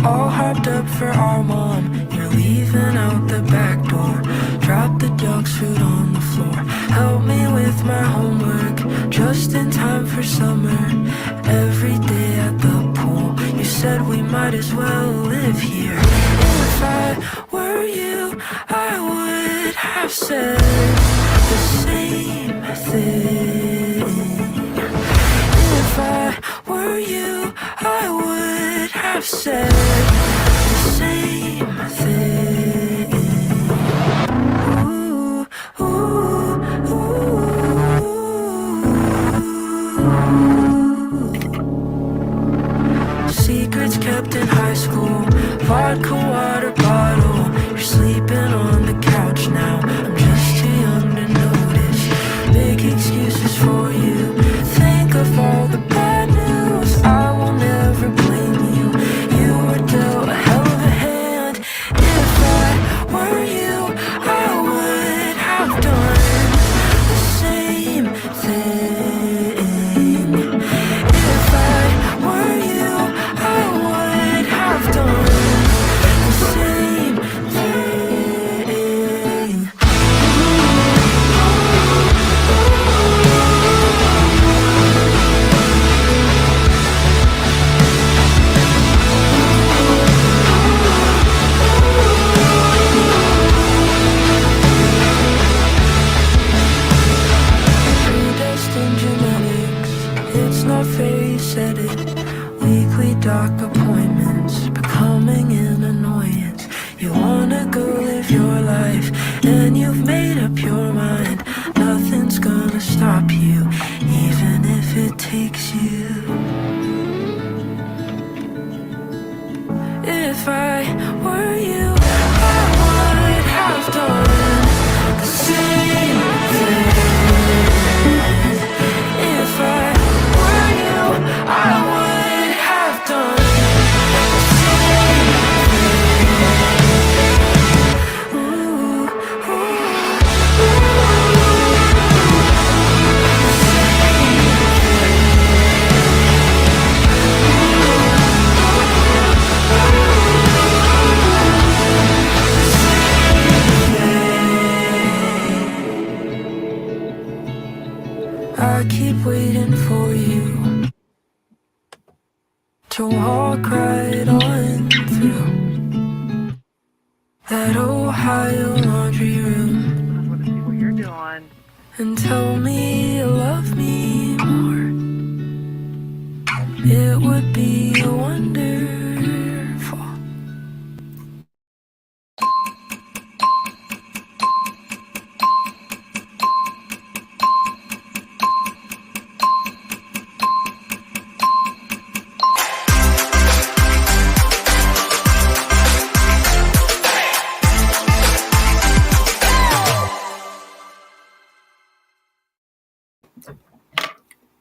all hopped up for our mom. You're leaving out the back door. Drop the dog's food on the floor. Help me with my homework, just in time for summer. Every day at the pool, you said we might as well live here. If I were you, I would have said the same thing. If I were you, I would have said the same thing. Ooh, ooh, ooh. Secrets kept in high school, vodka water bottle. You're sleeping on the couch now. I'm just too young to notice. Big excuses for you. Think of all the bad news. I will never blame you. You were dealt a hell of a hand. If I were you, I would have done the same thing. If I were you, I would have done the same thing. Predestined genetics, it's not fair you said it. Weekly doc appointments, becoming an annoyance. You wanna go live your life, and you've made up your mind. Nothing's gonna stop you, even if it takes you. If I were you, I would have done the same thing. If I were you, I would have done the same thing. Ooh, I keep waiting for you to walk right on through that Ohio laundry room and tell me you love me more. It would be wonderful.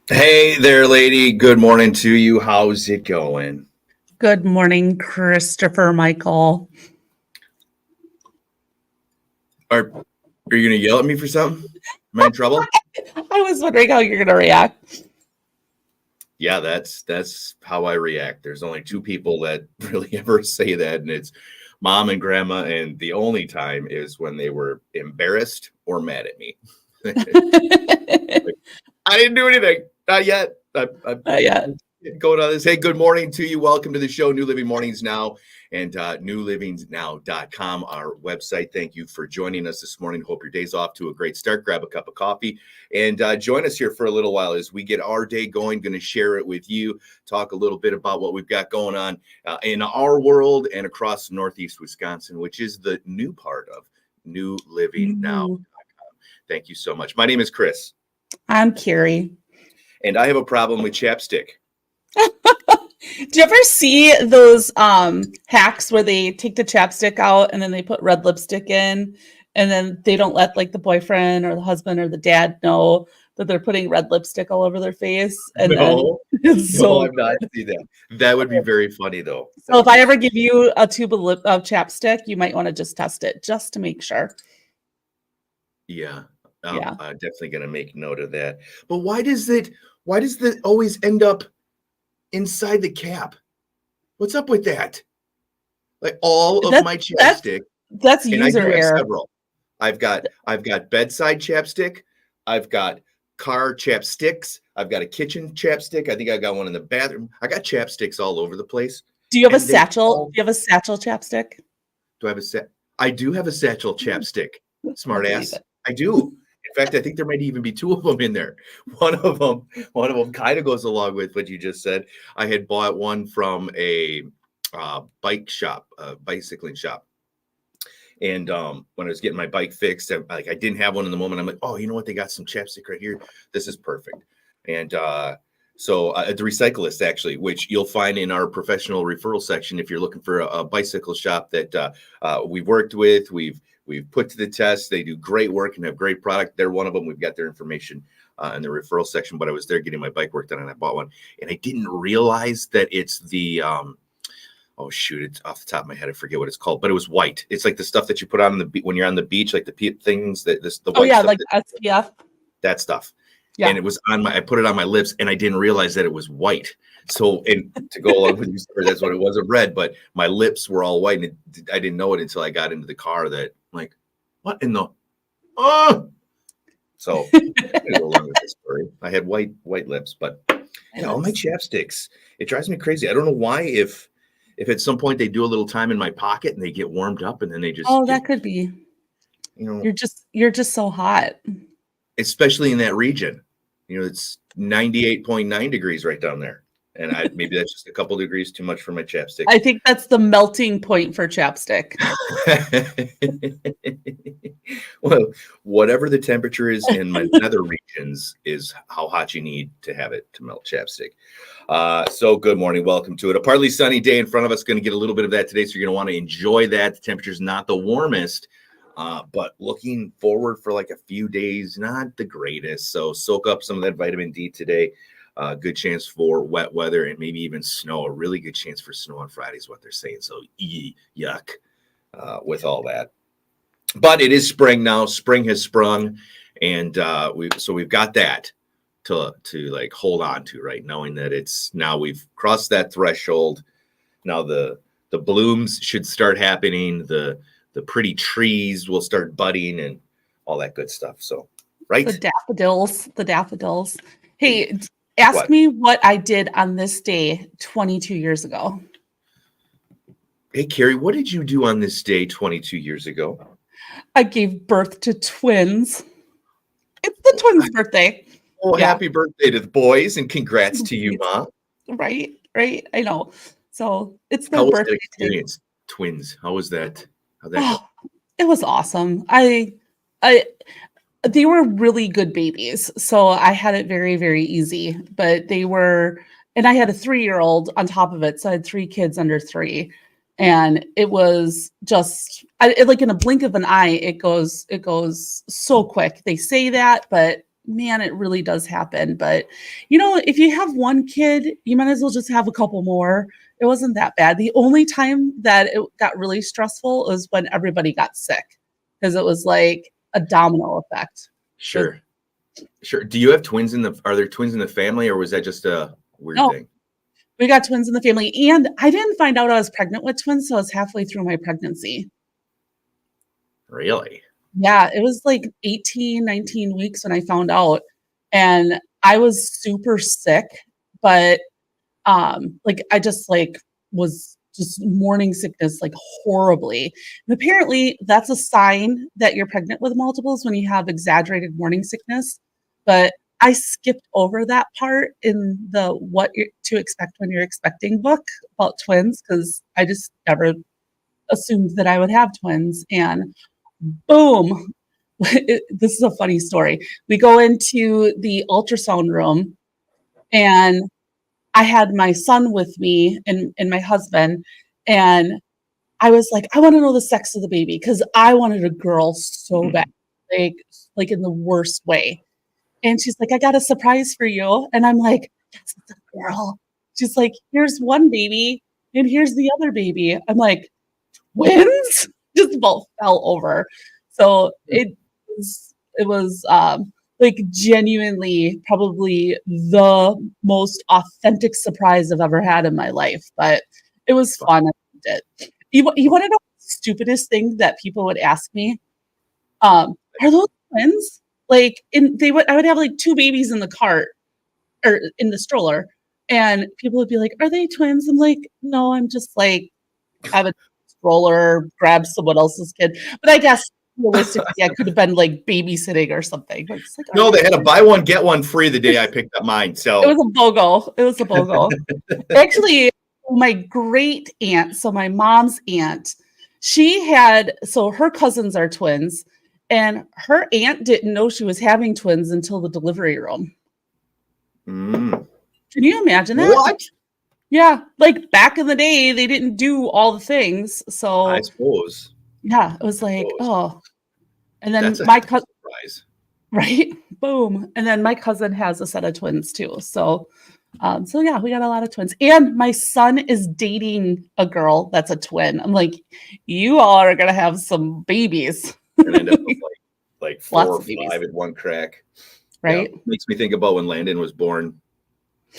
Hey there, lady. Good morning to you. How's it going? Good morning, Christopher Michael. Are you gonna yell at me for something? Am I in trouble? I was wondering how you're going to react. Yeah, that's how I react. There's only two people that really ever say that, and it's mom and grandma. And the only time is when they were embarrassed or mad at me. I didn't do anything. Not yet. Not yet. Going on this. Hey, good morning to you. Welcome to the show, New Living Mornings Now and newlivingsnow.com, our website. Thank you for joining us this morning. Hope your day's off to a great start. Grab a cup of coffee and join us here for a little while as we get our day going. Going to share it with you, talk a little bit about what we've got going on in our world and across Northeast Wisconsin, which is the new part of newlivingnow.com. Thank you so much. My name is Chris. I'm Carrie. And I have a problem with chapstick. Do you ever see those hacks where they take the chapstick out and then they put red lipstick in and then they don't let like the boyfriend or the husband or the dad know that they're putting red lipstick all over their face? And No, so I've not seen that. That would be very funny though. So if I ever give you a tube of chapstick, you might want to just test it just to make sure. Yeah. Yeah. I'm definitely going to make note of that. But why does it always end up inside the cap? What's up with that? Like all of That's my that's chapstick, that's and I user do have error. several. I've got bedside chapstick. I've got car chapsticks. I've got a kitchen chapstick. I think I got one in the bathroom. I got chapsticks all over the place. Do you have a And they satchel? Do all you have a satchel chapstick? do I have a set? I do have a satchel chapstick. I Smart believe ass. it. I do. In fact, I think there might even be two of them in there. One of them kind of goes along with what you just said. I had bought one from a bike shop, a bicycling shop. And when I was getting my bike fixed, I didn't have one in the moment. I'm like, oh, you know what? They got some chapstick right here. This is perfect. And so the Recyclist, actually, which you'll find in our professional referral section if you're looking for a bicycle shop that we've worked with, we've put to the test. They do great work and have great product. They're one of them. We've got their information in the referral section. But I was there getting my bike work done, and I bought one, and I didn't realize that it's the oh shoot, it's off the top of my head. I forget what it's called, but it was white. It's like the stuff that you put on when you're on the beach, like the things the Oh white yeah, stuff, like SPF. that stuff. Yeah. And it was I put it on my lips, and I didn't realize that it was white. So, and to go along with your story, that's what it was, red, but my lips were all white, and I didn't know it until I got into the car that I'm like, what in the, oh, so to go along with this story, I had white lips, but yeah, all my chapsticks, it drives me crazy. I don't know why, if at some point they do a little time in my pocket and they get warmed up and then they just Oh, get, that could be. you know, You're just so hot. especially in that region, it's 98.9 degrees right down there. And maybe that's just a couple degrees too much for my chapstick. I think that's the melting point for chapstick. Well, whatever the temperature is in my nether regions is how hot you need to have it to melt chapstick. So good morning. Welcome to it. A partly sunny day in front of us. Going to get a little bit of that today. So you're going to want to enjoy that. The temperature's not the warmest, but looking forward for like a few days, not the greatest. So soak up some of that vitamin D today. Good chance for wet weather and maybe even snow. A really good chance for snow on Friday is what they're saying. So yuck with all that. But it is spring now. Spring has sprung, and we've got that to like hold on to, right? Knowing that it's now we've crossed that threshold. Now the blooms should start happening. The pretty trees will start budding and all that good stuff. So right, The daffodils. Hey, ask What? me what I did on this day 22 years ago. Hey Carrie, what did you do on this day 22 years ago? I gave birth to twins. It's the twins' birthday. Oh, Yeah. happy birthday to the boys, and congrats to you, Mom. Right. I know. So it's How their was that birthday. experience? Twins. How was that? How'd that go? Oh, it was awesome. They were really good babies. So I had it very, very easy, but and I had a 3-year-old on top of it. So I had 3 kids under 3. And it was just like in a blink of an eye, it goes so quick. They say that, but man, it really does happen. But if you have one kid, you might as well just have a couple more. It wasn't that bad. The only time that it got really stressful was when everybody got sick, because it was like a domino effect. Sure. Do you have twins are there twins in the family, or was that just a weird No. thing? We got twins in the family, and I didn't find out I was pregnant with twins, so I was halfway through my pregnancy. Really? Yeah, it was like 18, 19 weeks when I found out, and I was super sick, but I just was just morning sickness like horribly. And apparently that's a sign that you're pregnant with multiples when you have exaggerated morning sickness. But I skipped over that part in the what to expect when you're expecting book about twins, because I just never assumed that I would have twins. And boom, this is a funny story. We go into the ultrasound room, and I had my son with me and my husband, and I was like, I want to know the sex of the baby, because I wanted a girl so bad, like in the worst way. And she's like, I got a surprise for you. And I'm like, yes, it's a girl. She's like, here's one baby and here's the other baby. I'm like, twins? Just both fell over. So it was like genuinely probably the most authentic surprise I've ever had in my life. But it was fun. I loved it. You want to know the stupidest thing that people would ask me? Are those twins? Like, I would have like two babies in the cart or in the stroller, and people would be like, "Are they twins?" I'm like, "No, I'm just like have a stroller, grab someone else's kid." But I guess realistically, I could have been like babysitting or something. But it's like, No, they had a buy one get one free the day I picked up mine. it So was a BOGO. It was a BOGO. Actually, my great aunt, so my mom's aunt, so her cousins are twins, and her aunt didn't know she was having twins until the delivery room. mm, Can you imagine that? what? Yeah, like back in the day, they didn't do all the things. So I suppose yeah, it was like, suppose. oh. And then That's a my cousin, surprise. right? Boom. And then my cousin has a set of twins too. So so yeah, we got a lot of twins. And my son is dating a girl that's a twin. I'm like, you all are gonna have some babies. And end up with like four Lots or of babies. five at one crack. Right? Yeah, makes me think about when Landon was born.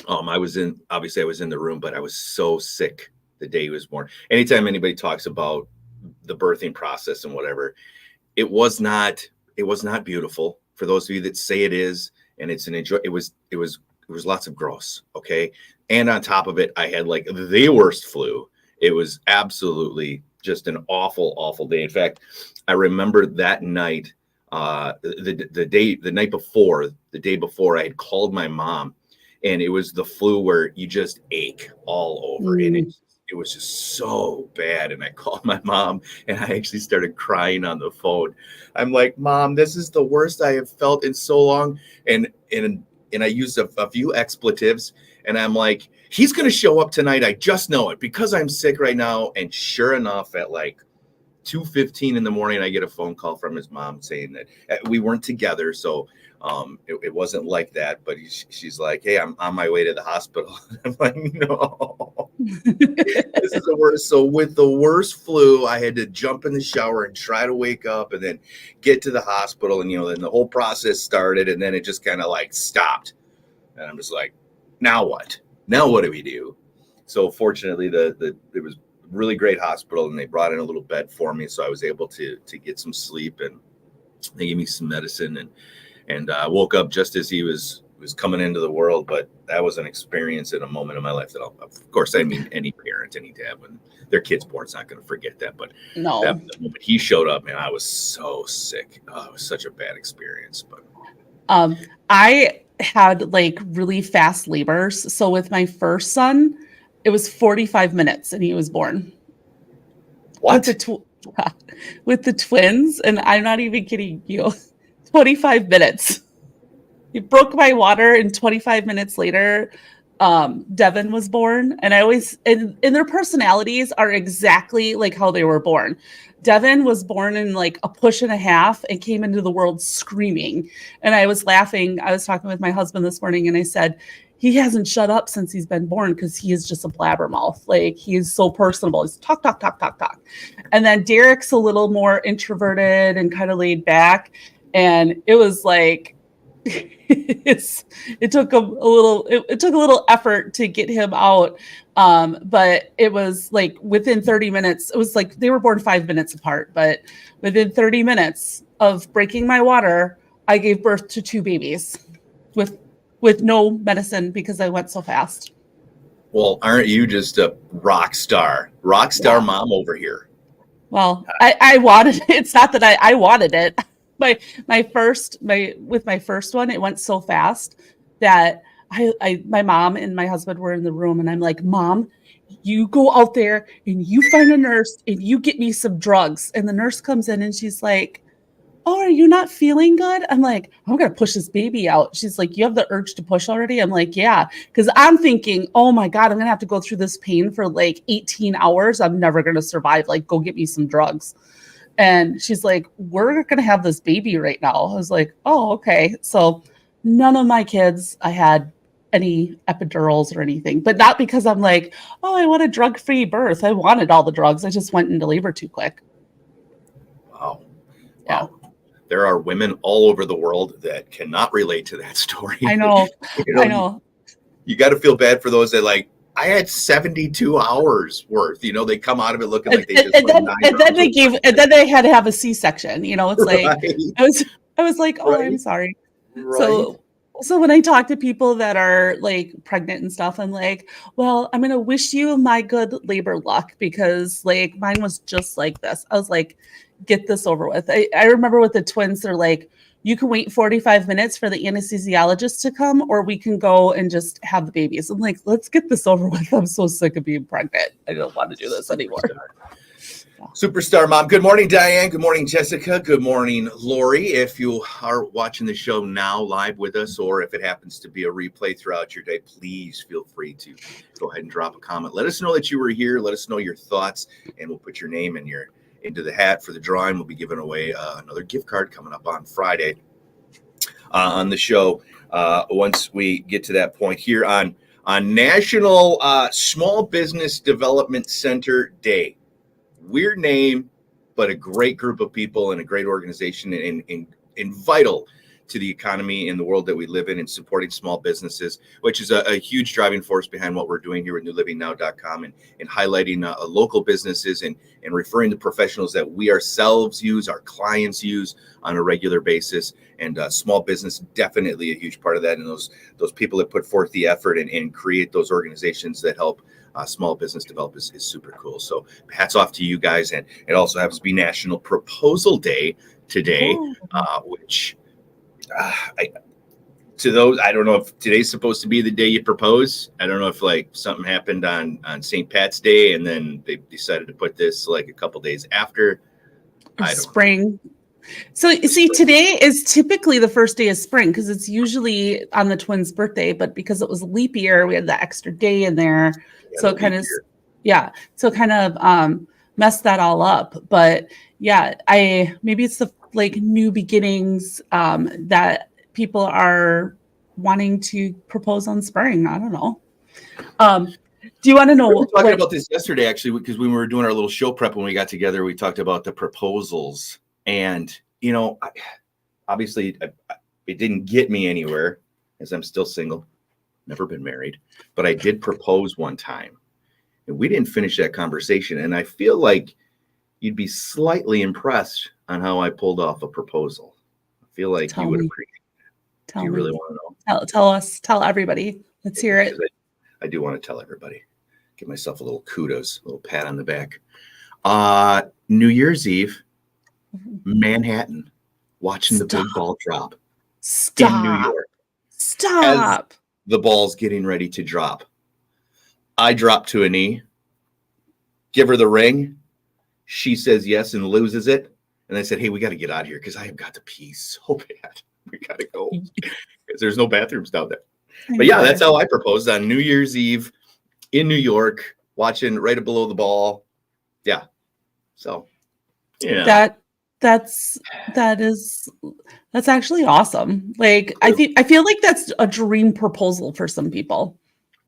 I was in the room, but I was so sick the day he was born. Anytime anybody talks about the birthing process and whatever, it was not beautiful. For those of you that say it is, and it's an enjoy, it was lots of gross. Okay. And on top of it, I had like the worst flu. It was absolutely just an awful, awful day. In fact, I remember that night, the night before, the day before, I had called my mom, and it was the flu where you just ache all over, and it was just so bad. And I called my mom, and I actually started crying on the phone. I'm like, Mom, this is the worst I have felt in so long. And I used a few expletives, and I'm like, he's going to show up tonight. I just know it because I'm sick right now. And sure enough, at like 2:15 in the morning, I get a phone call from his mom saying that we weren't together. So it wasn't like that, but she's like, hey, I'm on my way to the hospital. I'm like, no, this is the worst. So with the worst flu, I had to jump in the shower and try to wake up and then get to the hospital. And, then the whole process started, and then it just kind of like stopped. And I'm just like, now what? Now what do we do? So fortunately, it was a really great hospital, and they brought in a little bed for me. So I was able to get some sleep, and they gave me some medicine, and I woke up just as he was coming into the world. But that was an experience in a moment in my life that of course, I mean, any parent, any dad, when their kid's born, is not going to forget that. But No. the moment he showed up, man, I was so sick. Oh, it was such a bad experience. But I had like really fast labors. So with my first son, it was 45 minutes and he was born. what? With the twins, and I'm not even kidding you, 25 minutes. He broke my water, and 25 minutes later, Devin was born. And I always, and their personalities are exactly like how they were born. Devin was born in like a push and a half and came into the world screaming. And I was laughing. I was talking with my husband this morning, and I said, he hasn't shut up since he's been born because he is just a blabbermouth. Like, he is so personable. He's talk, talk, talk, talk, talk. And then Derek's a little more introverted and kind of laid back. And it was like, it took a little effort to get him out. But it was like within 30 minutes, it was like they were born 5 minutes apart, but within 30 minutes of breaking my water, I gave birth to 2 babies with no medicine because I went so fast. Well, aren't you just a rock star Yeah. mom over here? Well, I wanted it. It's not that I wanted it. My first one, it went so fast that my mom and my husband were in the room, and I'm like, Mom, you go out there and you find a nurse and you get me some drugs. And the nurse comes in and she's like, oh, are you not feeling good? I'm like, I'm going to push this baby out. She's like, you have the urge to push already? I'm like, yeah. Because I'm thinking, oh my God, I'm going to have to go through this pain for like 18 hours. I'm never going to survive. Like, go get me some drugs. And she's like, we're going to have this baby right now. I was like, oh, okay. So none of my kids, I had any epidurals or anything, but not because I'm like, oh, I want a drug-free birth. I wanted all the drugs. I just went into labor too quick. Wow. Yeah. Wow. There are women all over the world that cannot relate to that story. I know. I know. You got to feel bad for those that like I had 72 hours worth. You know, they come out of it looking like they just and went then 9 and then rounds and then they had to have a C-section. You know, it's like Right. I was like, oh, I'm Right. sorry. Right. So when I talk to people that are like pregnant and stuff, I'm like, well, I'm gonna wish you my good labor luck because like mine was just like this. I was like, get this over with. I remember with the twins, they're like, you can wait 45 minutes for the anesthesiologist to come, or we can go and just have the babies. I'm like, let's get this over with. I'm so sick of being pregnant. I don't want to do this anymore. Superstar mom. Good morning, Diane. Good morning, Jessica. Good morning, Lori. If you are watching the show now live with us, or if it happens to be a replay throughout your day, please feel free to go ahead and drop a comment. Let us know that you were here. Let us know your thoughts, and we'll put your name into the hat for the drawing. We'll be giving away another gift card coming up on Friday on the show. Once we get to that point here on National Small Business Development Center Day. Weird name, but a great group of people and a great organization and vital to the economy in the world that we live in and supporting small businesses, which is a huge driving force behind what we're doing here at newlivingnow.com and highlighting local businesses and referring to professionals that we ourselves use, our clients use on a regular basis. And small business, definitely a huge part of that. And those people that put forth the effort and create those organizations that help small business develop is super cool. So hats off to you guys. And it also happens to be National Proposal Day today, which to those, I don't know if today's supposed to be the day you propose. I don't know if like something happened on St. Pat's Day and then they decided to put this like a couple days after. Spring. So see, today is typically the first day of spring because it's usually on the twins' birthday, but because it was a leap year, we had the extra day in there. Yeah, So it kind of, so kind of messed that all up. But yeah, maybe it's the like new beginnings that people are wanting to propose on spring. I don't know. Do you want to know? We were talking about this yesterday, actually, because when we were doing our little show prep when we got together, we talked about the proposals. And, you know, obviously it didn't get me anywhere as I'm still single, never been married, but I did propose one time and we didn't finish that conversation. And I feel like you'd be slightly impressed on how I pulled off a proposal. I feel like you would appreciate it. Do you really want to know? Tell us, tell everybody. Let's hear it. I do want to tell everybody, give myself a little kudos, a little pat on the back. New Year's Eve, Manhattan, watching the big ball drop in New York. Stop. As the ball's getting ready to drop, I drop to a knee, give her the ring. She says yes and loses it. And I said, hey, we got to get out of here because I have got to pee so bad. We got to go because there's no bathrooms down there. But yeah, that's how I proposed on New Year's Eve in New York, watching right below the ball. Yeah. So, yeah. That's actually awesome. Like I feel like that's a dream proposal for some people.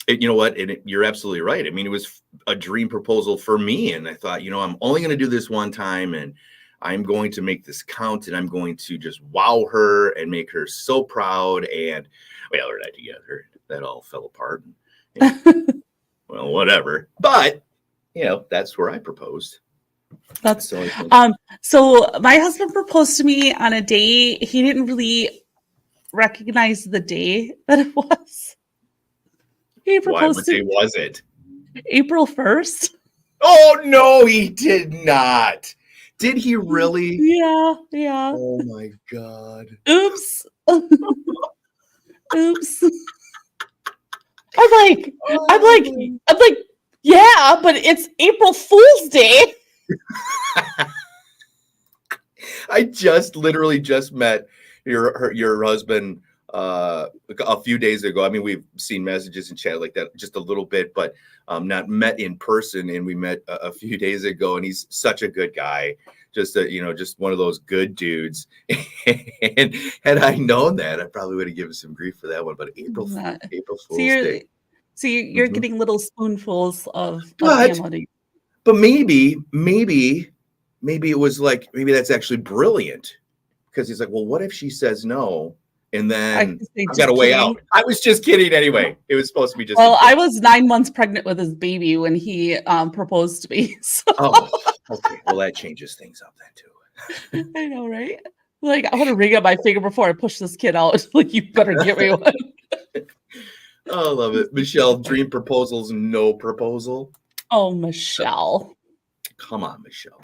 You know what? You're absolutely right. I mean, it was a dream proposal for me. And I thought, you know, I'm only going to do this one time and I'm going to make this count and I'm going to just wow her and make her so proud. And we all that together. That all fell apart. And, well, whatever. But, you know, that's where I proposed. That's so my husband proposed to me on a day he didn't really recognize the day that it was. He proposed what day was it? April 1st. Oh no, he did not. Did he really? Yeah. Oh my God. Oops. Oops. I'm like, yeah, but it's April Fool's Day. I literally just met your husband a few days ago. I mean, we've seen messages and chat like that just a little bit, but not met in person. And we met a few days ago, and he's such a good guy. Just just one of those good dudes. And had I known that, I probably would have given some grief for that one. But April Fool's Day. So you're getting little spoonfuls of reality. But maybe it was like, maybe that's actually brilliant because he's like, well, what if she says no and then say I just got a way kidding. out. I was just kidding anyway. It was supposed to be just. Well, I was 9 months pregnant with his baby when he proposed to me. So Oh, okay. Well, that changes things up then too. I know, right? Like, I want to ring up my finger before I push this kid out. Like, you better get me one. Oh, I love it. Michelle, dream proposals, no proposal. Oh, Michelle. Come on, Michelle.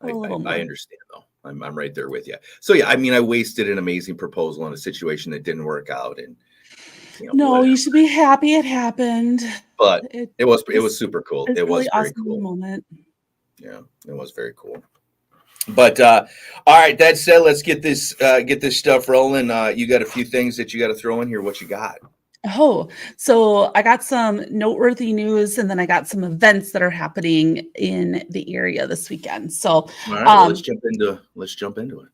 A little more. I understand though. I'm right there with you. So yeah, I mean, I wasted an amazing proposal on a situation that didn't work out, and No, whatever. you should be happy it happened. But it was super cool. It's It really was very awesome cool. moment. Yeah, it was very cool. But all right, that said, let's get this stuff rolling. You got a few things that you got to throw in here. What you got? Oh, so I got some noteworthy news, and then I got some events that are happening in the area this weekend. So, All right, well, let's jump into it.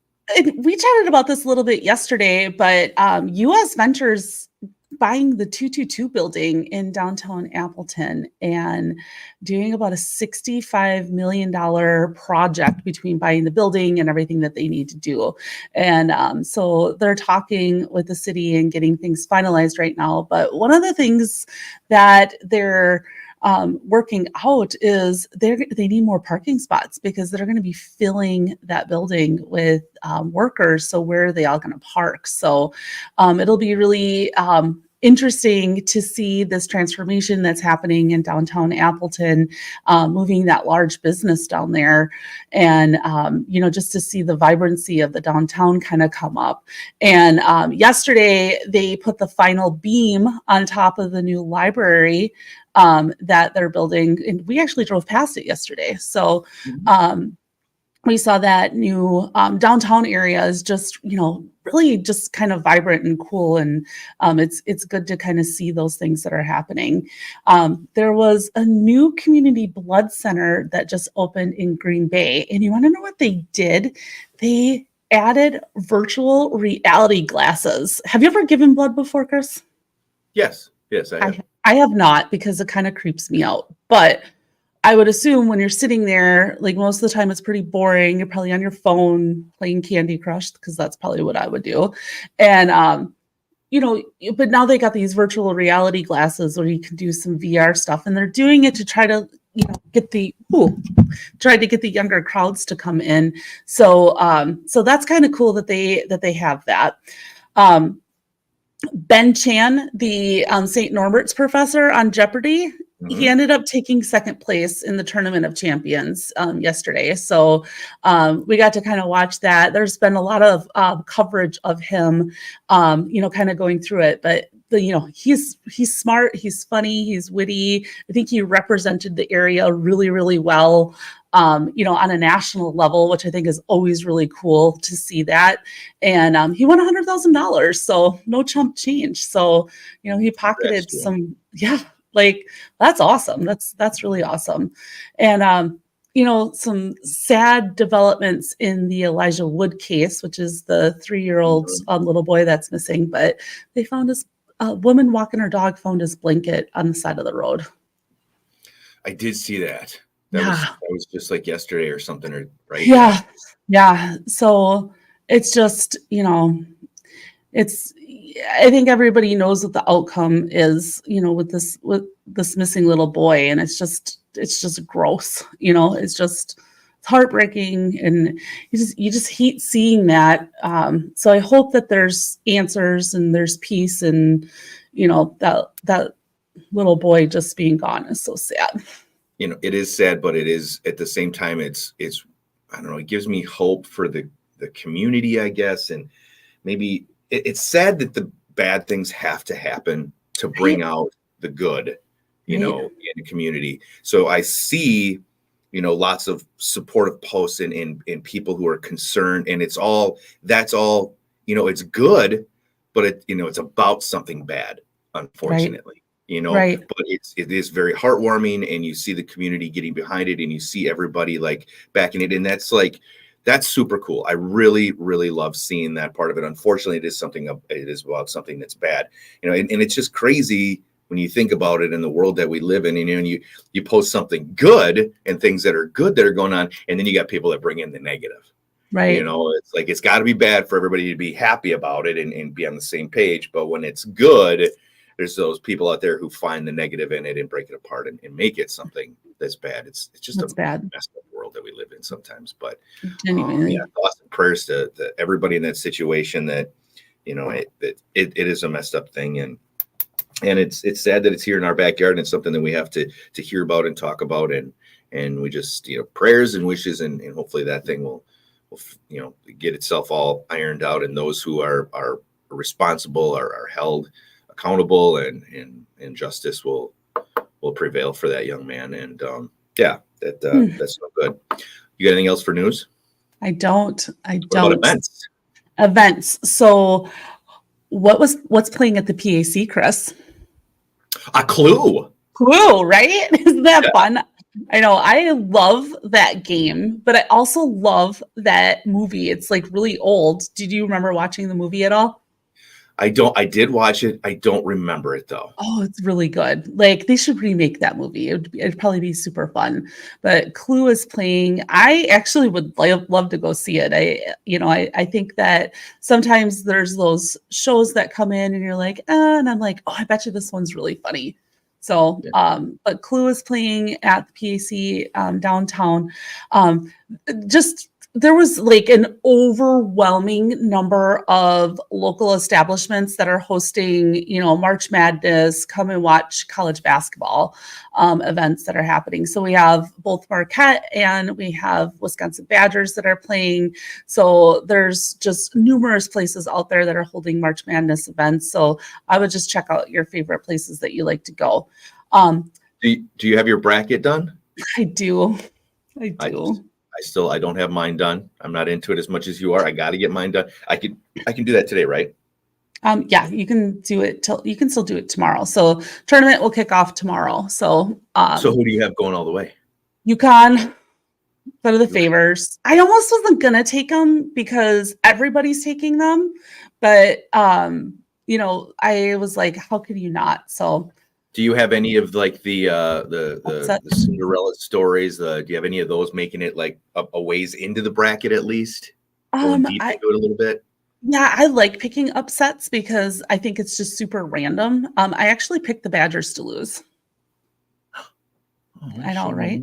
we chatted about this a little bit yesterday, but U.S. Ventures buying the 222 building in downtown Appleton and doing about a $65 million project between buying the building and everything that they need to do. And so they're talking with the city and getting things finalized right now. But one of the things that they're working out is they need more parking spots because they're going to be filling that building with workers. So where are they all going to park? So it'll be really interesting to see this transformation that's happening in downtown Appleton, moving that large business down there, and just to see the vibrancy of the downtown kind of come up. And yesterday they put the final beam on top of the new library that they're building, and we actually drove past it yesterday. So we saw that new downtown area is just, really just kind of vibrant and cool. And it's good to kind of see those things that are happening. There was a new community blood center that just opened in Green Bay. And you want to know what they did? They added virtual reality glasses. Have you ever given blood before, Chris? Yes, I have. I have not, because it kind of creeps me out. But I would assume when you're sitting there, like most of the time it's pretty boring. You're probably on your phone playing Candy Crush, because that's probably what I would do. And, but now they got these virtual reality glasses where you can do some VR stuff, and they're doing it to try to, get the younger crowds to come in. So, so that's kind of cool that they have that. Ben Chan, the St. Norbert's professor on Jeopardy, he ended up taking second place in the Tournament of Champions yesterday. So we got to kind of watch that. There's been a lot of coverage of him, kind of going through it. But he's smart, he's funny, he's witty. I think he represented the area really, really well. On a national level, which I think is always really cool to see that. And he won $100,000, so no chump change. So, he pocketed some, that's awesome. That's really awesome. And, some sad developments in the Elijah Wood case, which is the 3-year-old little boy that's missing, but they found a woman walking her dog found his blanket on the side of the road. I did see that. That was just like yesterday or something, right? Yeah. So it's just, I think everybody knows what the outcome is, with this missing little boy. And it's just gross, it's heartbreaking. And you just hate seeing that. So I hope that there's answers and there's peace, and, that little boy just being gone is so sad. It is sad, but it is at the same time, it's, I don't know, it gives me hope for the community, I guess. And maybe it's sad that the bad things have to happen to bring out the good, in the community. So I see, lots of supportive posts and people who are concerned, and that's all, it's good, but it's about something bad, unfortunately. But it is very heartwarming, and you see the community getting behind it, and you see everybody like backing it. And that's super cool. I really, really love seeing that part of it. Unfortunately, it is about something that's bad, and it's just crazy when you think about it in the world that we live in, and you post something good and things that are good that are going on, and then you got people that bring in the negative. Right. It's like it's got to be bad for everybody to be happy about it and be on the same page. But when it's good, there's those people out there who find the negative in it and break it apart and make it something that's bad. It's just That's a bad. messed up world that we live in sometimes. But Genuinely. yeah, thoughts and prayers to everybody in that situation that, it is a messed up thing. And it's sad that it's here in our backyard, and it's something that we have to hear about and talk about. And we just, prayers and wishes, and hopefully that thing will get itself all ironed out, and those who are responsible are held accountable, and justice will prevail for that young man. And that's so good. You got anything else for news? I don't. What about Events. So what's playing at the PAC, Chris? A Clue. Clue, right? Isn't that fun? I know. I love that game, but I also love that movie. It's like really old. Did you remember watching the movie at all? I did watch it. I don't remember it though. Oh, it's really good. Like they should remake that movie. It'd probably be super fun. But Clue is playing. I actually would love to go see it. I think that sometimes there's those shows that come in and you're like, and I'm like, oh, I bet you this one's really funny. So, but Clue is playing at the PAC downtown. There was like an overwhelming number of local establishments that are hosting, March Madness, come and watch college basketball events that are happening. So we have both Marquette and we have Wisconsin Badgers that are playing. So there's just numerous places out there that are holding March Madness events. So I would just check out your favorite places that you like to go. Do you have your bracket done? I do. I don't have mine done. I'm not into it as much as you are. I got to get mine done. I can do that today, right? Yeah, you can do it you can still do it tomorrow. So tournament will kick off tomorrow. So who do you have going all the way? UConn, go to the favors. I almost wasn't gonna take them because everybody's taking them, but I was like, how could you not? So do you have any of like the Cinderella stories? Do you have any of those making it like a ways into the bracket at least? Going deep into it a little bit? Yeah, I like picking upsets because I think it's just super random. I actually picked the Badgers to lose. Oh, I know, right?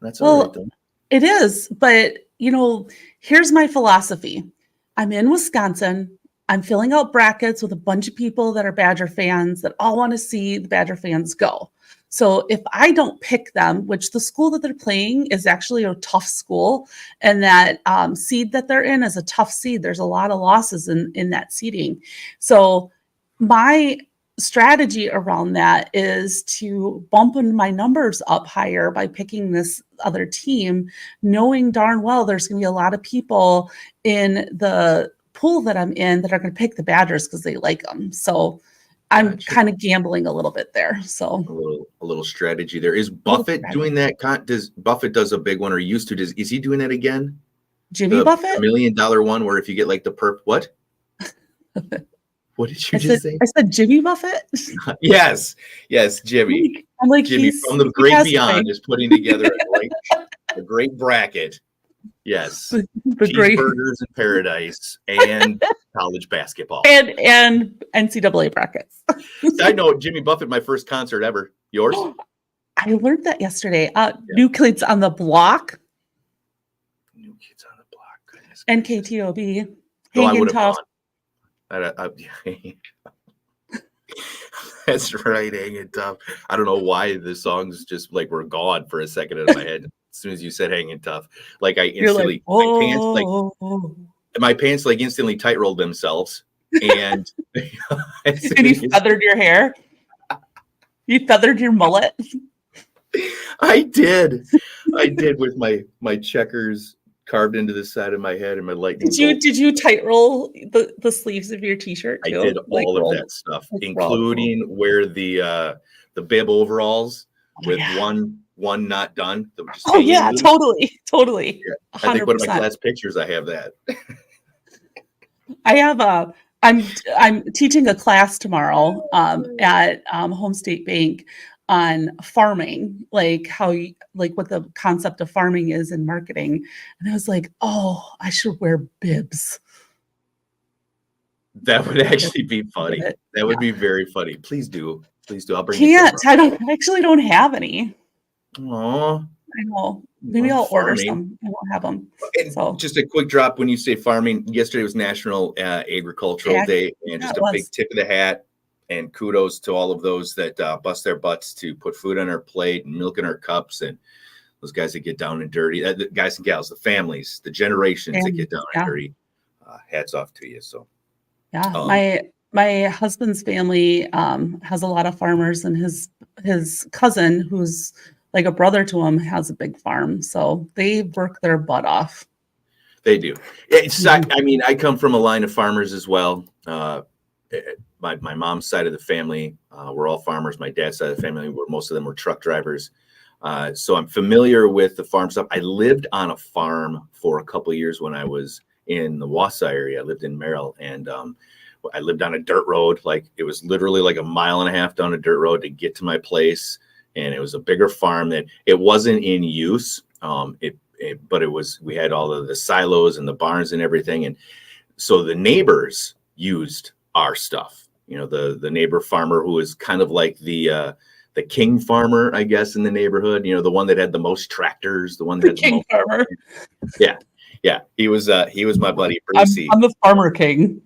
That's all right though. It is, but here's my philosophy. I'm in Wisconsin. I'm filling out brackets with a bunch of people that are Badger fans that all want to see the Badger fans go. So if I don't pick them, which the school that they're playing is actually a tough school, and that seed that they're in is a tough seed. There's a lot of losses in that seeding. So my strategy around that is to bump my numbers up higher by picking this other team, knowing darn well there's going to be a lot of people in the pool that I'm in that are going to pick the Badgers because they like them. So I'm kind of gambling a little bit there. So a little strategy there. Is Buffett doing that? Buffett does a big one, or used to? Is he doing that again? Jimmy Buffett? $1 million one where if you get like the perp, what? What did you just say? I said Jimmy Buffett. Yes, Jimmy. I'm like Jimmy from the great beyond is putting together a great bracket. Yes, cheeseburgers in paradise and college basketball and NCAA brackets. I know Jimmy Buffett, my first concert ever. Yours? I learned that yesterday. New Kids on the Block. New Kids on the Block. Goodness. NKTOB. Hanging Tough. That's right, Hanging Tough. I don't know why the songs just like were gone for a second in my head. As soon as you said Hanging Tough, like I instantly my pants like instantly tight rolled themselves, and and you feathered your hair. You feathered your mullet. I did with my checkers carved into the side of my head and my lightning. Did you tight roll the sleeves of your t-shirt too? I did all of that stuff, including wear the bib overalls with one not done. Oh yeah, totally. Yeah, I think one of my class pictures I have that. I have I'm teaching a class tomorrow at Home State Bank on farming, like like what the concept of farming is in marketing. And I was like, oh, I should wear bibs. That would actually be funny. It. That would Yeah. be very funny. Please do. Please do. I'll bring you Can't. I actually don't have any. Aw, I know. Maybe I'll order some. I won't have them. And So just a quick drop when you say farming. Yesterday was National Agricultural Day, and just a big tip of the hat and kudos to all of those that bust their butts to put food on our plate and milk in our cups, and those guys that get down and dirty, the guys and gals, the families, the generations that get down and dirty. Hats off to you. So yeah, my husband's family has a lot of farmers, and his cousin, who's like a brother to him, has a big farm. So they work their butt off. They do. I mean, I come from a line of farmers as well. My mom's side of the family, we're all farmers. My dad's side of the family, where most of them were truck drivers. So I'm familiar with the farm stuff. I lived on a farm for a couple of years when I was in the Wausau area. I lived in Merrill, and I lived on a dirt road. Like, it was literally like a mile and a half down a dirt road to get to my place. And it was a bigger farm that it wasn't in use. But it was, we had all of the silos and the barns and everything. And so the neighbors used our stuff, the neighbor farmer who was kind of like the king farmer, I guess, in the neighborhood, the one that had the most tractors, the one that had king farmer. Yeah. He was my buddy, Brucey. I'm the farmer king.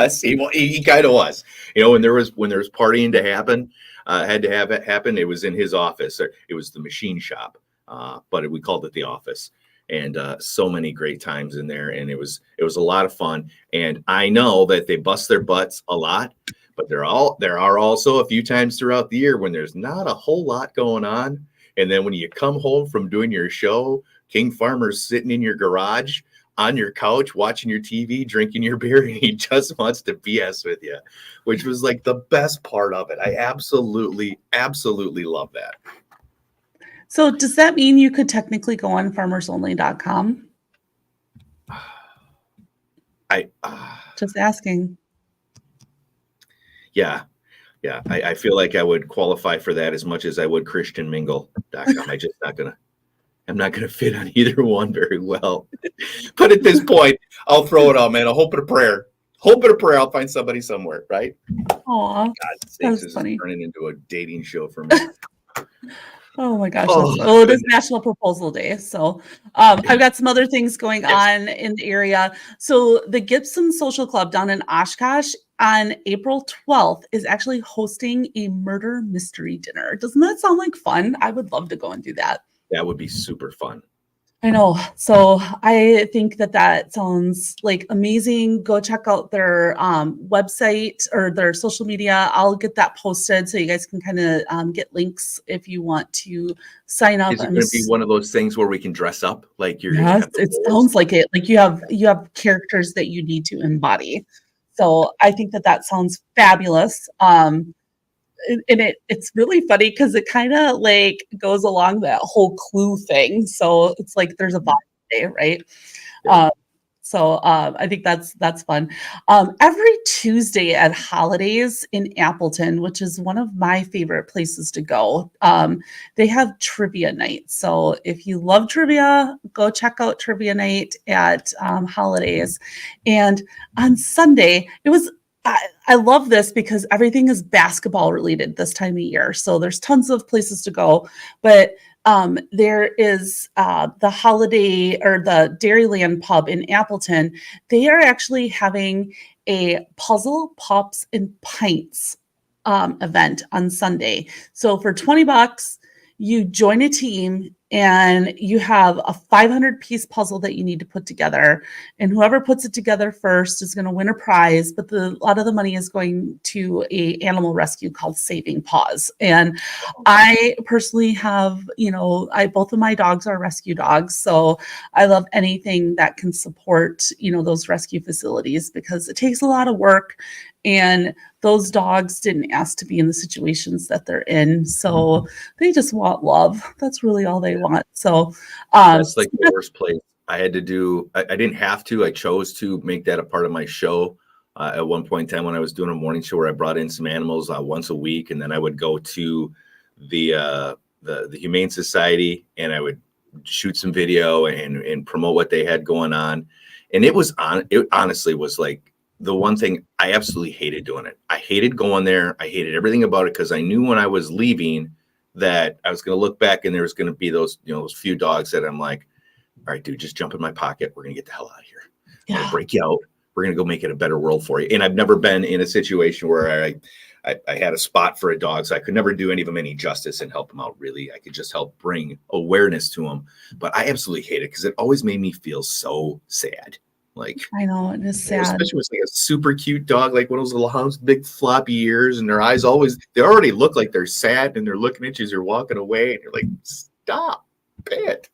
See, well, he kind of was, when there was partying to happen, had to have it happen. It was in his office. It was the machine shop, but we called it the office. And so many great times in there, and it was a lot of fun. And I know that they bust their butts a lot, but there are also a few times throughout the year when there's not a whole lot going on. And then when you come home from doing your show, King Farmer's sitting in your garage on your couch watching your TV, drinking your beer, and he just wants to BS with you, which was like the best part of it. I absolutely love that. So does that mean you could technically go on farmersonly.com? Just asking. Yeah. I feel like I would qualify for that as much as I would christianmingle.com. I'm not gonna fit on either one very well. But at this point, I'll throw it out, man. A hope and a prayer. I'll find somebody somewhere, right? Aw, God's sakes, this is turning into a dating show for me. Oh my gosh. It is National Proposal Day. So I've got some other things going on in the area. So the Gibson Social Club down in Oshkosh on April 12th is actually hosting a murder mystery dinner. Doesn't that sound like fun? I would love to go and do that. That would be super fun. I know. So I think that sounds like amazing. Go check out their website or their social media. I'll get that posted so you guys can kind of get links if you want to sign up. Is it going to be one of those things where we can dress up like you're? Yes, it sounds like it. Like you have characters that you need to embody. So I think that sounds fabulous. And it's really funny because it kind of like goes along that whole Clue thing. So it's like there's a vibe day, right? Yeah. So I think that's fun. Every Tuesday at Holidays in Appleton, which is one of my favorite places to go, they have trivia night. So if you love trivia, go check out trivia night at Holidays. And on Sunday, I love this because everything is basketball related this time of year. So there's tons of places to go, but there is the Holiday or the Dairyland pub in Appleton. They are actually having a Puzzle, Pops, and Pints event on Sunday. So for $20, you join a team and you have a 500-piece puzzle that you need to put together. And whoever puts it together first is going to win a prize. But a lot of the money is going to an animal rescue called Saving Paws. And I personally have, both of my dogs are rescue dogs. So I love anything that can support, those rescue facilities because it takes a lot of work. And those dogs didn't ask to be in the situations that they're in. So they just want love. That's really all they want. So that's like the worst place. I had to do, I didn't have to, I chose to make that a part of my show. At one point in time when I was doing a morning show where I brought in some animals once a week. And then I would go to the Humane Society, and I would shoot some video and promote what they had going on. And it honestly was like the one thing I absolutely hated doing it. I hated going there. I hated everything about it because I knew when I was leaving that I was going to look back and there was going to be those, those few dogs that I'm like, all right, dude, just jump in my pocket. We're going to get the hell out of here. I'm going to break you out. We're going to go make it a better world for you. And I've never been in a situation where I had a spot for a dog, so I could never do any of them any justice and help them out. Really, I could just help bring awareness to them. But I absolutely hate it because it always made me feel so sad. Like, I know, it is sad. Especially with like a super cute dog, like one of those little hounds, big floppy ears, and their eyes they already look like they're sad and they're looking at you as you're walking away, and you're like, stop it.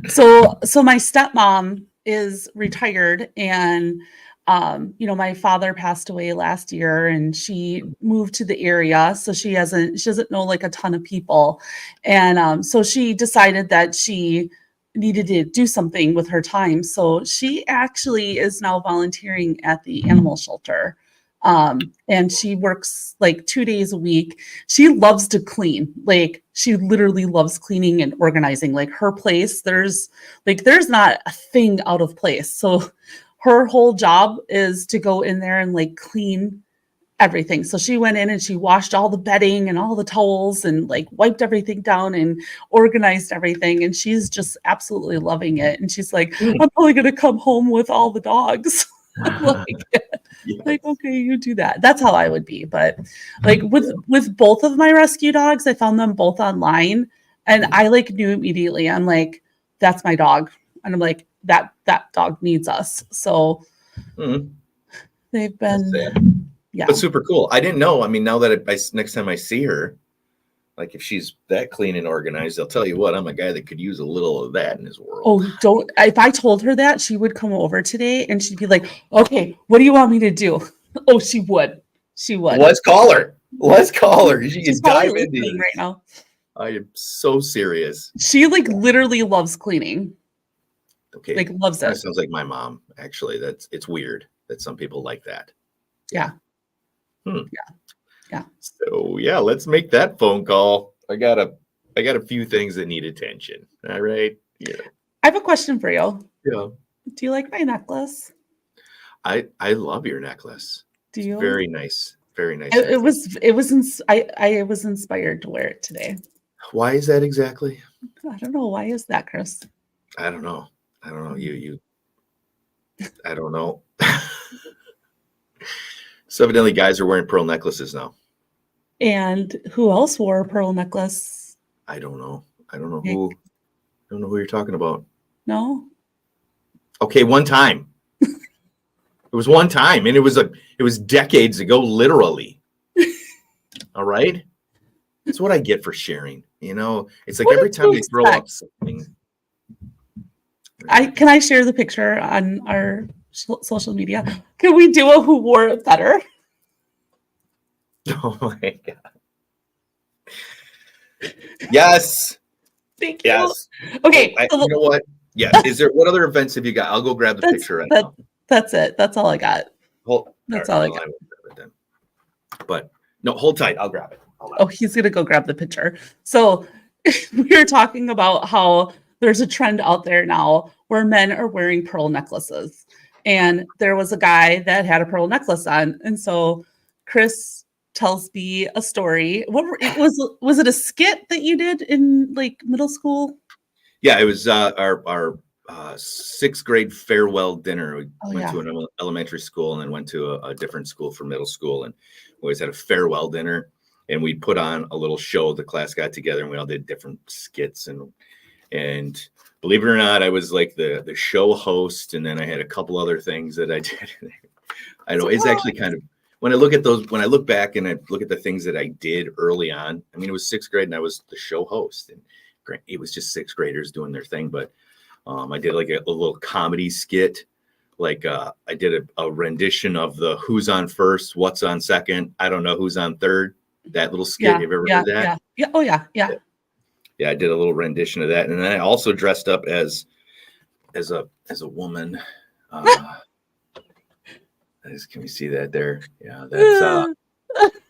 So my stepmom is retired, and my father passed away last year, and she moved to the area, so she doesn't know like a ton of people, and so she decided that she needed to do something with her time. So she actually is now volunteering at the animal shelter. And she works like 2 days a week. She loves to clean. Like she literally loves cleaning and organizing. Like her place, there's not a thing out of place. So her whole job is to go in there and like clean everything. So she went in and she washed all the bedding and all the towels and like wiped everything down and organized everything. And she's just absolutely loving it. And she's like, I'm probably going to come home with all the dogs. Like, okay, you do that. That's how I would be. But like with both of my rescue dogs, I found them both online, and I like knew immediately. I'm like, that's my dog. And I'm like, that dog needs us. So they've been, yeah. But super cool. I didn't know. I mean, now that next time I see her, like if she's that clean and organized, I'll tell you what, I'm a guy that could use a little of that in his world. Oh, if I told her that, she would come over today and she'd be like, okay, what do you want me to do? Oh, she would. Let's call her. She can dive into it right now. I am so serious. She like literally loves cleaning. Okay. Like loves it. That sounds like my mom, actually. It's weird that some people like that. Yeah. Yeah. So yeah, let's make that phone call. I got a few things that need attention. All right. Yeah. I have a question for you. Yeah. Do you like my necklace? I love your necklace. Do you? It's very nice. Very nice. I was inspired to wear it today. Why is that exactly? I don't know. Why is that, Chris? I don't know. You I don't know. So evidently guys are wearing pearl necklaces now. And who else wore a pearl necklace? I don't know who. I don't know who you're talking about. No. Okay, one time. It was one time, and it was decades ago, literally. All right. That's what I get for sharing. It's like every time they throw up something. Can I share the picture on our social media? Can we do a who wore it better? Oh my god. Yes. Thank you. Yes. Okay. You know what? Yes. What other events have you got? I'll go grab the picture right now. That's it. That's all I got. That's all I got. But no, hold tight. I'll grab it. Oh, he's gonna go grab the picture. So we were talking about how there's a trend out there now where men are wearing pearl necklaces. And there was a guy that had a pearl necklace on. And so Chris tells me a story. Was it a skit that you did in like middle school? Yeah, it was our sixth grade farewell dinner. We went to an elementary school and then went to a different school for middle school. And we always had a farewell dinner. And we put on a little show. The class got together and we all did different skits. And believe it or not, I was like the show host. And then I had a couple other things that I did. I know it's actually kind of, when I look back and I look at the things that I did early on, I mean, it was sixth grade and I was the show host. And it was just sixth graders doing their thing. But I did like a little comedy skit. Like I did a rendition of the Who's on First, What's on Second, I Don't Know Who's on Third. That little skit. Have you ever heard that? Yeah. Oh yeah. Yeah. Yeah. I did a little rendition of that. And then I also dressed up as a woman. Can we see that there? Yeah.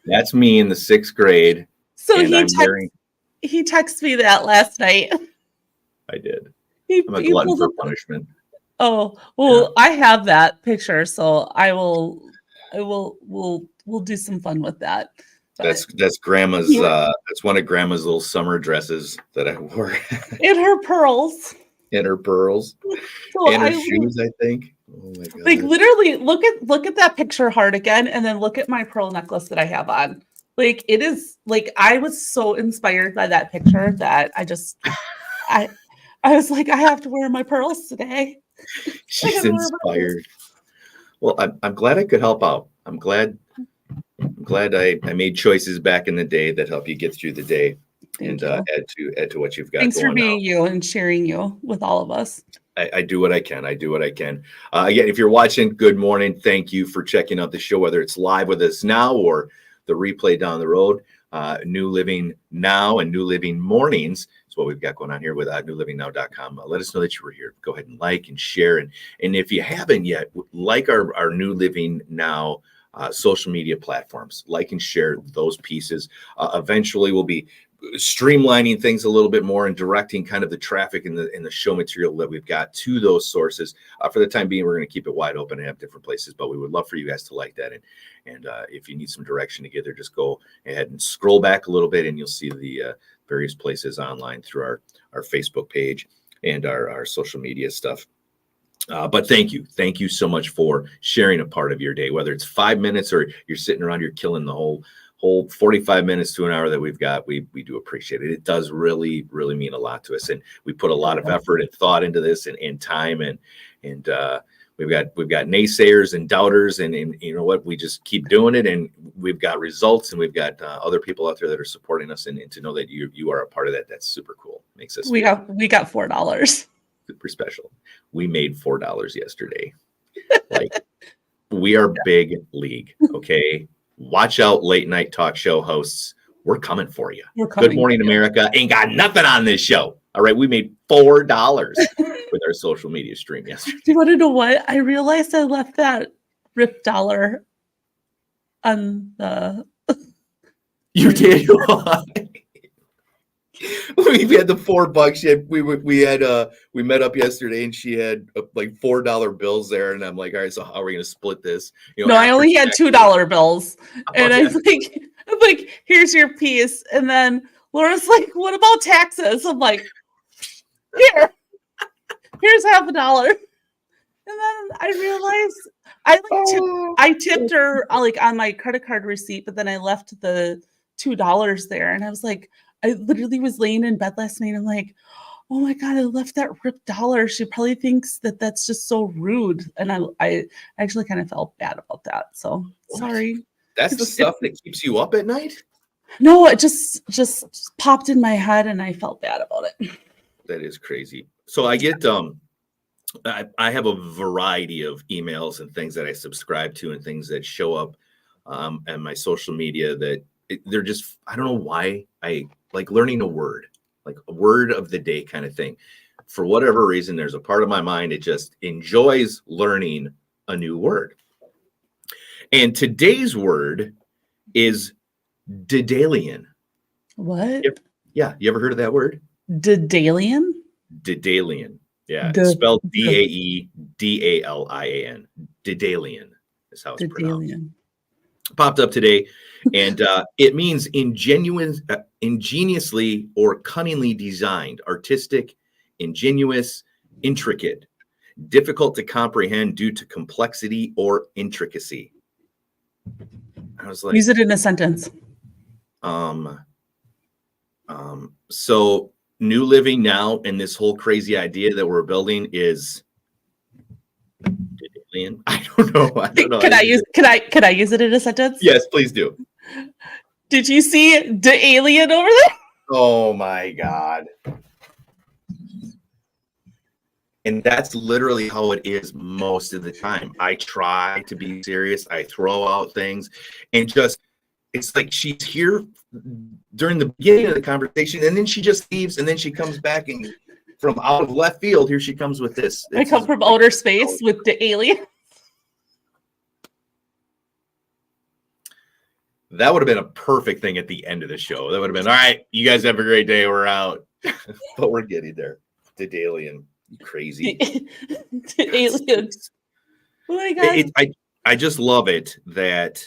That's me in the sixth grade. So he texted me that last night. I did. He I'm a glutton pulled for up. punishment. Oh, well, I have that picture, so we'll do some fun with that. But That's grandma's. Yeah. That's one of grandma's little summer dresses that I wore, in her pearls. and her pearls, So and her I shoes. I think. Oh my like god! literally look at that picture hard again, and then look at my pearl necklace that I have on. Like it is like I was so inspired by that picture that I I was like, I have to wear my pearls today. I She's gotta wear my pearls. inspired. Well, I'm glad I could help out. I'm glad I made choices back in the day that help you get through the day. Thank And you. add to what you've got Thanks for going being now. you and sharing you with all of us. I do what I can. I do what I can. Again, if you're watching, good morning. Thank you for checking out the show, whether it's live with us now or the replay down the road. New Living Now and New Living Mornings is what we've got going on here with newlivingnow.com. Let us know that you were here. Go ahead and like and share. And if you haven't yet, like our New Living Now social media platforms, like and share those pieces. Eventually, we'll be streamlining things a little bit more and directing kind of the traffic in the show material that we've got to those sources. For the time being, we're going to keep it wide open and have different places, but we would love for you guys to like that. And if you need some direction to get there, just go ahead and scroll back a little bit and you'll see the various places online through our Facebook page and our social media stuff. But thank you so much for sharing a part of your day, whether it's 5 minutes or you're sitting around, you're killing the whole 45 minutes to an hour that we've got. We do appreciate it. It does really mean a lot to us, and we put a lot of effort and thought into this and time, and we've got naysayers and doubters, and you know what, we just keep doing it, and we've got results, and we've got other people out there that are supporting us, and to know that you are a part of that, that's super cool. Makes us we got $4. super special. We made $4 yesterday. Like, we are big league. Okay. Watch out, late night talk show hosts. We're coming for you. Good Morning America ain't got nothing on this show. All right. We made $4 with our social media stream yesterday. Do you want to know what? I realized I left that rip dollar on the. You did. We had the $4. We met up yesterday, and she had like $4 bills there, and I'm like, all right, so how are we gonna split this? No, I only had $2 bills, and I'm like, here's your piece, and then Laura's like, what about taxes? I'm like, here's $50. And then I realized I tipped her like on my credit card receipt, but then I left the $2 there, and I was like, I literally was laying in bed last night. I'm like, oh my God, I left that ripped dollar. She probably thinks that that's just so rude. And I actually kind of felt bad about that. So sorry. That's the stuff that keeps you up at night? No, it just popped in my head and I felt bad about it. That is crazy. So I get, I have a variety of emails and things that I subscribe to and things that show up on my social media that they're just, I don't know why I like learning a word, like a word of the day kind of thing. For whatever reason, there's a part of my mind that just enjoys learning a new word. And today's word is Daydayy. What? Yeah. You ever heard of that word? Daydayy? Daydayy. Yeah. It's spelled Daeedalian. Daydayy is how it's pronounced. Popped up today, and it means ingeniously or cunningly designed, artistic, ingenious, intricate, difficult to comprehend due to complexity or intricacy. I was like, use it in a sentence. So New Living Now and this whole crazy idea that we're building is. I don't know. Can I use it in a sentence? Yes, please do. Did you see the alien over there? Oh my God. And that's literally how it is most of the time. I try to be serious. I throw out things and just, it's like she's here during the beginning of the conversation and then she just leaves and then she comes back and from out of left field, here she comes with this. I come from outer space with the alien. That would have been a perfect thing at the end of the show. That would have been, all right, you guys have a great day. We're out. But we're getting there. Daydayy, you crazy. Aliens. Oh my God. I just love it that.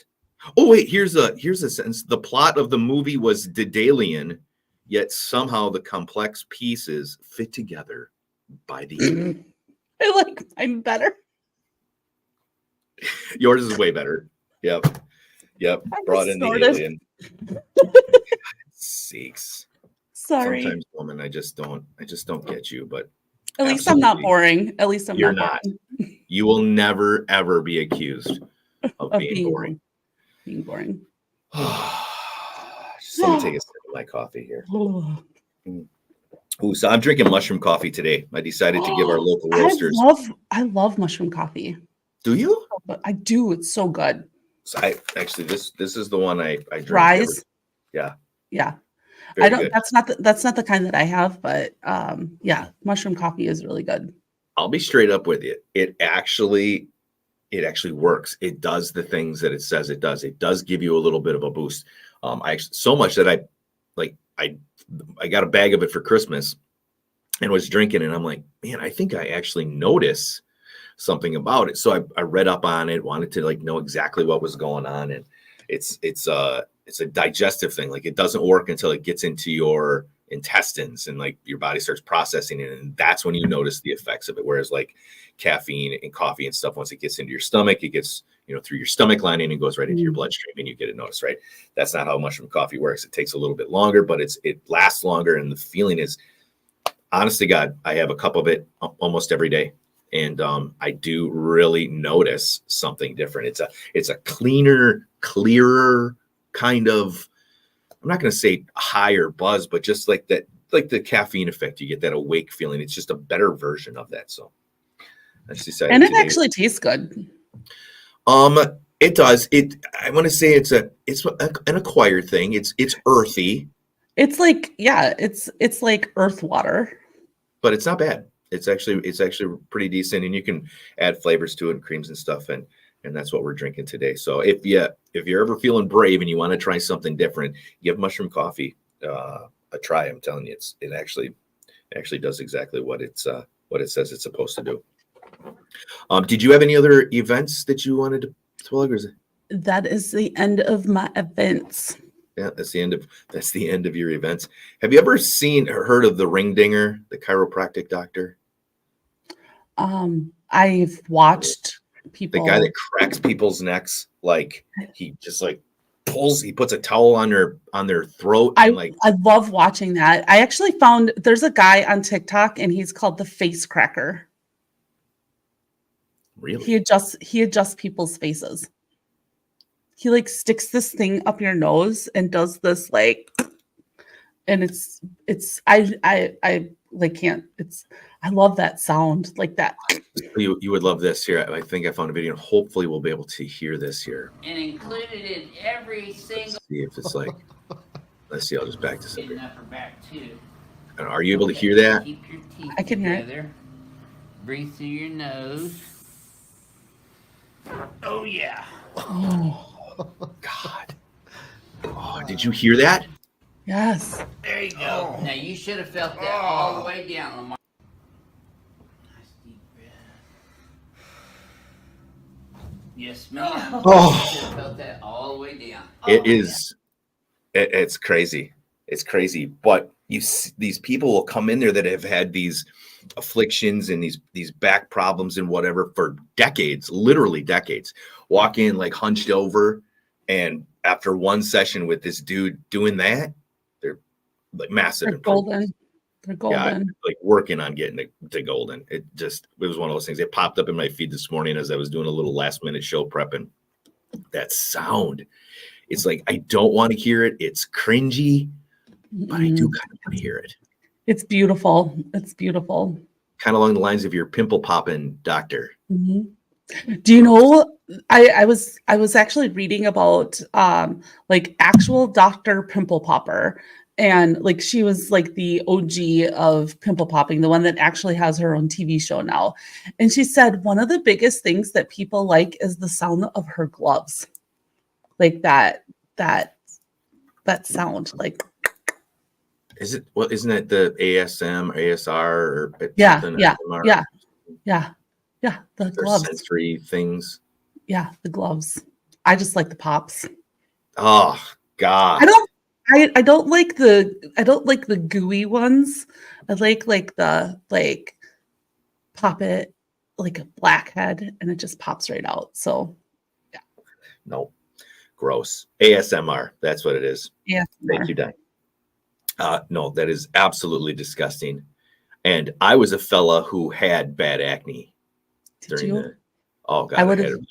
Oh wait, here's a sentence. The plot of the movie was Daydayy, yet somehow the complex pieces fit together by the end. I like mine better. Yours is way better. Yep. Brought in the alien. Sakes. Sorry. Sometimes, woman, I just don't get you. But at least I'm not boring. At least you're not. You will never ever be accused of being boring. Being boring. Just let me take a sip of my coffee here. Ooh, so I'm drinking mushroom coffee today. I decided to give our local roasters. I love mushroom coffee. Do you? But I do. It's so good. So I actually this is the one I drink. Rise. Yeah. Very I don't. Good. That's not the kind that I have, but yeah, mushroom coffee is really good. I'll be straight up with you. It actually works. It does the things that it says it does. It does give you a little bit of a boost. So much that I got a bag of it for Christmas and was drinking it. And I'm like, man, I think I actually notice something about it. So I read up on it, wanted to know exactly what was going on. And it's a digestive thing. Like, it doesn't work until it gets into your intestines and your body starts processing it. And that's when you notice the effects of it. Whereas caffeine and coffee and stuff, once it gets into your stomach, it gets, through your stomach lining and goes right into your bloodstream and you get it noticed, right? That's not how mushroom coffee works. It takes a little bit longer, but it lasts longer. And the feeling is, honest to God, I have a cup of it almost every day. And I do really notice something different. It's a cleaner, clearer kind of, I'm not going to say higher buzz, but just that, the caffeine effect, you get that awake feeling. It's just a better version of that. So I just decided. And it actually tastes good. It does. I want to say it's an acquired thing. It's earthy. It's it's like earth water. But it's not bad. It's actually pretty decent, and you can add flavors to it and creams and stuff, and that's what we're drinking today. So if you're ever feeling brave and you want to try something different, give mushroom coffee a try. I'm telling you, it actually does exactly what it says it's supposed to do. Did you have any other events that you wanted to plug? Or that is the end of my events. Yeah, that's the end of your events. Have you ever seen or heard of the ring dinger, the chiropractic doctor? I've watched people. The guy that cracks people's necks, he just he puts a towel on their throat. I love watching that. I actually found there's a guy on TikTok and he's called the face cracker. Really? He adjusts people's faces. He sticks this thing up your nose and does this and I love that sound like that. You would love this here. I think I found a video and hopefully we'll be able to hear this here. And included in every single. Let's see if it's let's see, I'll just back this up here. Upper back too. And are you able to hear that? Keep your teeth I can hear together. Breathe through your nose. Oh yeah. Oh God. Oh, did you hear that? Yes. There you go. Now you should have felt that all the way down, Lamar. Nice deep breath. Yes, ma'am. Oh. You should have felt that all the way down. It is. It's crazy. It's crazy. But these people will come in there that have had these afflictions and these back problems and whatever for decades, literally decades. Walk in hunched over, and after one session with this dude doing that, they're massive. They're golden. They're golden. Yeah, working on getting to golden. It was one of those things. It popped up in my feed this morning as I was doing a little last minute show prepping. That sound, it's I don't want to hear it. It's cringy, but I do kind of want to hear it. It's beautiful. It's beautiful. Kind of along the lines of your pimple popping doctor. Mm-hmm. Do you know? I was actually reading about actual Dr. Pimple Popper, and she was the OG of pimple popping, the one that actually has her own TV show now. And she said one of the biggest things that people like is the sound of her gloves, that that sound. Like, Is it? Well, isn't it the ASM, ASR, or yeah, something? yeah, ASMR? yeah. The They're gloves. sensory things. Yeah, the gloves. I just like the pops. Oh God. I don't like the gooey ones. I like the pop it like a blackhead and it just pops right out. So No. Gross. ASMR. That's what it is. yeah. Thank you, Di. No, that is absolutely disgusting. And I was a fella who had bad acne Did during you? the. Oh God, I I would had have. it.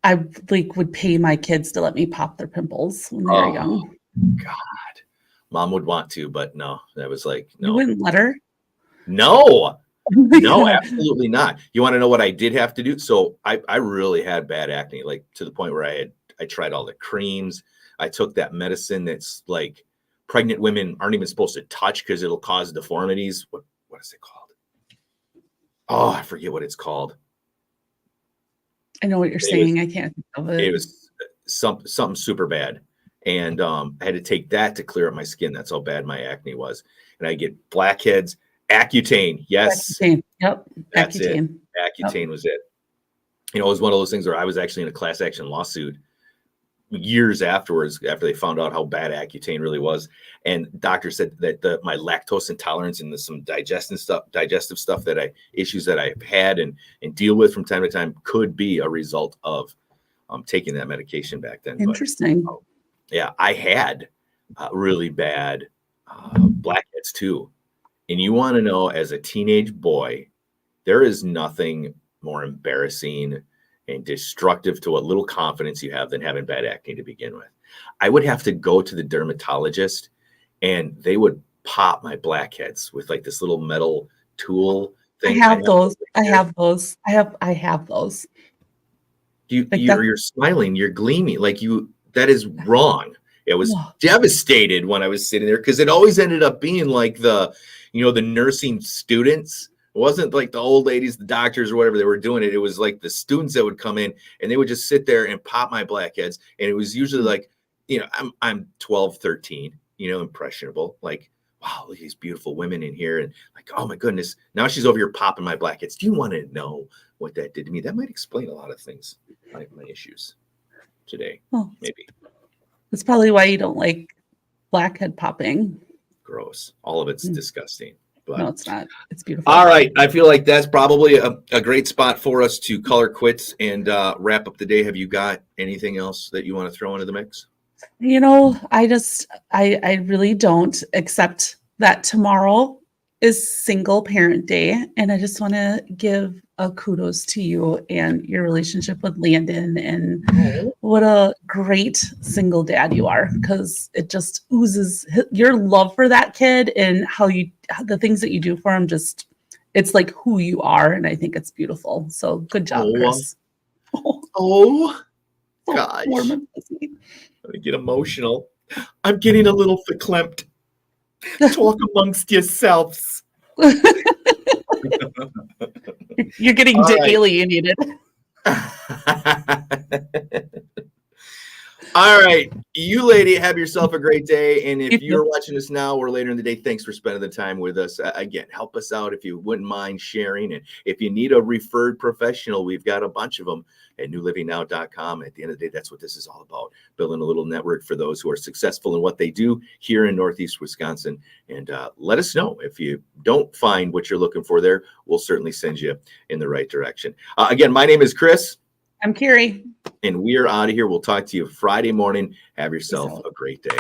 I like would pay my kids to let me pop their pimples when they were Oh young. God, Mom would want to, but no. That was like You no, wouldn't let her? no, Oh my no, God. absolutely not. You want to know what I did have to do? So I really had bad acne, like to the point where I tried all the creams. I took that medicine that's like pregnant women aren't even supposed to touch because it'll cause deformities. What is it called? Oh, I forget what it's called. I know what you're It was saying. I can't think of it it. was something super bad, and I had to take that to clear up my skin. That's how bad my acne was, and I get blackheads. Accutane, yes, Accutane. Yep. that's it. Accutane. Yep. Accutane was it. You know, it was one of those things where I was actually in a class action lawsuit years afterwards, after they found out how bad Accutane really was, and doctors said that my lactose intolerance and some digestive stuff that issues that I've had and deal with from time to time could be a result of taking that medication back then. But Interesting. yeah, I had really bad blackheads too. And you want to know, as a teenage boy, there is nothing more embarrassing and destructive to what little confidence you have than having bad acne to begin with. I would have to go to the dermatologist and they would pop my blackheads with like this little metal tool I thing. have those. I here. have those. I have those. Like You're smiling, you're gleaming like that is wrong. I was Ugh. devastated when I was sitting there because it always ended up being like the nursing students. It wasn't like the old ladies, the doctors or whatever they were doing it. It was like the students that would come in and they would just sit there and pop my blackheads. And it was usually like, I'm 12, 13, impressionable. Like, wow, look at these beautiful women in here. And like, oh my goodness, now she's over here popping my blackheads. Do you want to know what that did to me? That might explain a lot of things, my issues today, Oh, maybe. that's probably why you don't like blackhead popping. Gross. All of it's disgusting. But No, it's not. It's beautiful. all right. I feel like that's probably a great spot for us to color quits and wrap up the day. Have you got anything else that you want to throw into the mix? I really don't, except that tomorrow is single parent day. And I just want to give a kudos to you and your relationship with Landon and what a great single dad you are, because it just oozes your love for that kid and the things that you do for him. Just, it's like who you are. And I think it's beautiful. So good job, Chris. Oh, So gosh. warm and fuzzy. Let me get emotional. I'm getting a little verklempt. Talk amongst yourselves. You're getting All right. alienated. All right. You, lady, have yourself a great day. And if You you're too. watching us now or later in the day, thanks for spending the time with us. Again, help us out if you wouldn't mind sharing. And if you need a referred professional, we've got a bunch of them at newlivingnow.com. At the end of the day, that's what this is all about, building a little network for those who are successful in what they do here in Northeast Wisconsin. And let us know if you don't find what you're looking for there. We'll certainly send you in the right direction. Again, my name is Chris. I'm Carrie. And we are out of here. We'll talk to you Friday morning. Have yourself a great day.